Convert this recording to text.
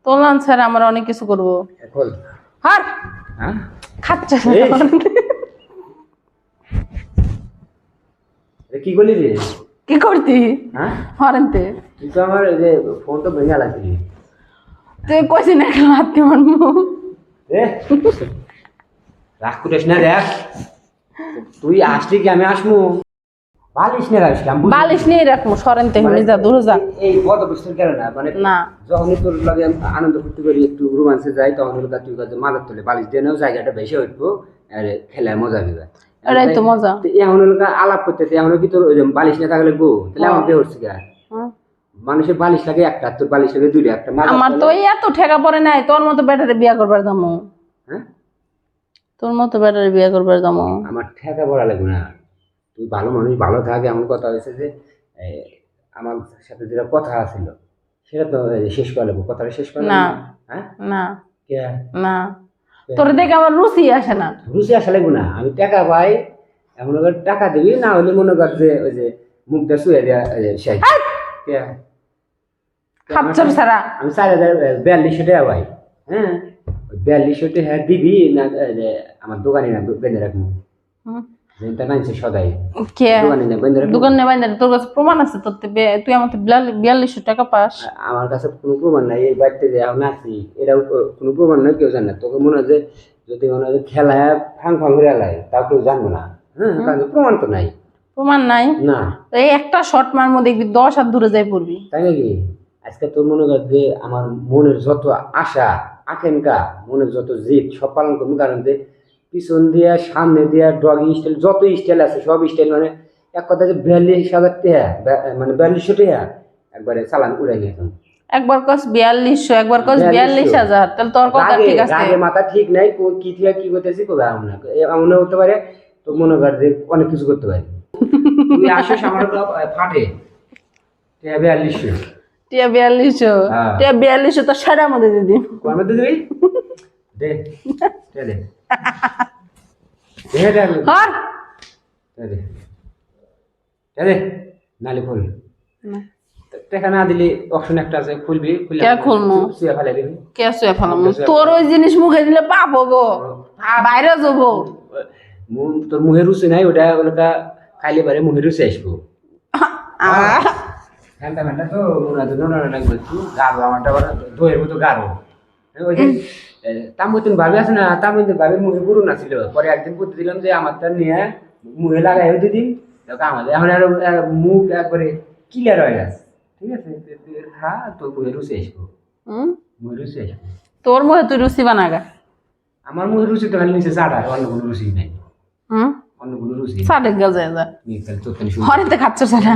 তোলান sir আমার অনেক কিছু করবো হার খাচ্ছে কি করলি রে? কি করতি হরেনতে তুই তো আমার এই যে ফোনটা ভেঙে লাগছিলি। তুই কইছি না লাত্তি মারমু রাগ করিস না দেখ, তুই আসলি কি আমি আসমু? বালিশ নিয়ে রাখছিলাম, বালিশ নিয়ে রাখবো সরেনতে হলে যা দূর যা। এই কত বছর গেল না মানে না যখনই তোর লাগে আনন্দ ফুর্তি করি একটু রোমান্সে যাই তখন হলো তুই কাছে মাথার তোলে বালিশ দিয়ে নাও, জায়গাটা বেশি উঠবো আর খেলায় মজা দিবে। এটাই তো মজা। এখন হলো আলাপ করতেছে, এখন কি তোর বালিশ নিয়ে থাকলে গো তাহলে আমার কে হচ্ছে গা? মানুষের বালিশ লাগে একটা, তোর বালিশ লাগে দুইটা, একটা আমার তো এত ঠেকা পড়ে নাই তোর মতো ব্যাটারে বিয়া করবার দামো। হ্যাঁ তোর মতো ব্যাটারে বিয়া করবার দামো। আমার ঠেকা পড়া লাগবে না, তুই ভালো মানুষ ভালো থাকে। এমন কথা হয়েছে যে আমার সাথে যেটা কথা ছিল সেটা তো শেষ করে লাগবো, কথাটা শেষ করে না হ্যাঁ না কে না তোর দেখে আমার রুচি আসে না। রুচি আসা লাগবে না, আমি টাকা পাই এমন টাকা দিবি, না হলে মনে কর যে ওই যে মুখটা শুয়ে দেওয়া সেই খাচ্ছর সারা আমি 4,042 টাকা পাই। হ্যাঁ 42 টাকা দিবি না আমার দোকানে না বেঁধে রাখবো সদাই দোকানে বাইন্দা তোর কাছে প্রমাণ আছে তোর তুই আমার 4200 টাকা পাস? আমার কাছে কোনো প্রমাণ নাই, এই বাড়িতে যে এখন আছি এটাও কোনো প্রমাণ নয়, কেউ জানে না। তোকে মনে হয় যে যদি মনে হয় খেলায় ফাং ফাং করে এলাই তাও কেউ জানবো না। হ্যাঁ কারণ প্রমাণ তো নাই। প্রমাণ নাই না এই একটা শর্ট মারমো দেখবি 10 হাত দূরে যাই পড়বি। তাই নাকি? আজকে তোর মনে কর যে আমার মনের যত আশা আকাঙ্ক্ষা মনের যত জিদ সব পালন করবো, কারণ যে পিছন দিয়া সামনে দিয়া ডগি স্টাইল যত স্টাইল আছে সব স্টাইল মানে এক কথা যে 42,000 টাকা মানে 4200 টাকা একবারে চালান উড়াই নিয়েছেন। একবার কস 4200 একবার কস 42,000, তাহলে তোর কথা ঠিক আছে। আগে মাথা ঠিক নাই, কি থেকে কি করতেছি কবে এমন না এমন হতে পারে তো মনে কর যে অনেক কিছু করতে পারে। তুই আসিস আমার ফাটে 4200 টিয়া 4200 তো সারা মধ্যে দিদি কোন মধ্যে দিবি দে দে দে দে দে হর দে দে নালে খুল টাকা না দিলে অপশন একটা আছে খুলবি, খুলে কে খুলমু শুয়ে ফেলে দিবি। কে শুয়ে ফেলামু? তোর ওই জিনিস মুখে দিলে পাপ হবো, বাইরে যাবো। তোর মুখে রুচি নাই, ওটা ওটা খাইলে পারে মুখে রুচি আসবো। ফ্যানটা ফ্যানটা তো মনে হয় নোনা লাগবে, একটু গাঢ় আমারটা দইয়ের মতো গাঢ়। ওই যে তামুতিন ভাবি আছে না, তামুতিন ভাবির মুখে পুরো না ছিল, পরে একদিন করতে দিলাম যে আমারটা নিয়ে মুখে লাগাই দিদিন আমাদের এখন আর মুখ একবারে ক্লিয়ার হয়ে গেছে। ঠিক আছে খা তোর মুখে রুচি আসবো, মুখে রুচি আসবো। তোর মুখে তুই রুচি বানাগা, আমার মুখে রুচি তো খালি নিচে চাটা, অন্য কোনো রুচি নাই, অন্য কোনো রুচি চাটে গা যায় যা তোর হরেতে খাচ্ছ সারা।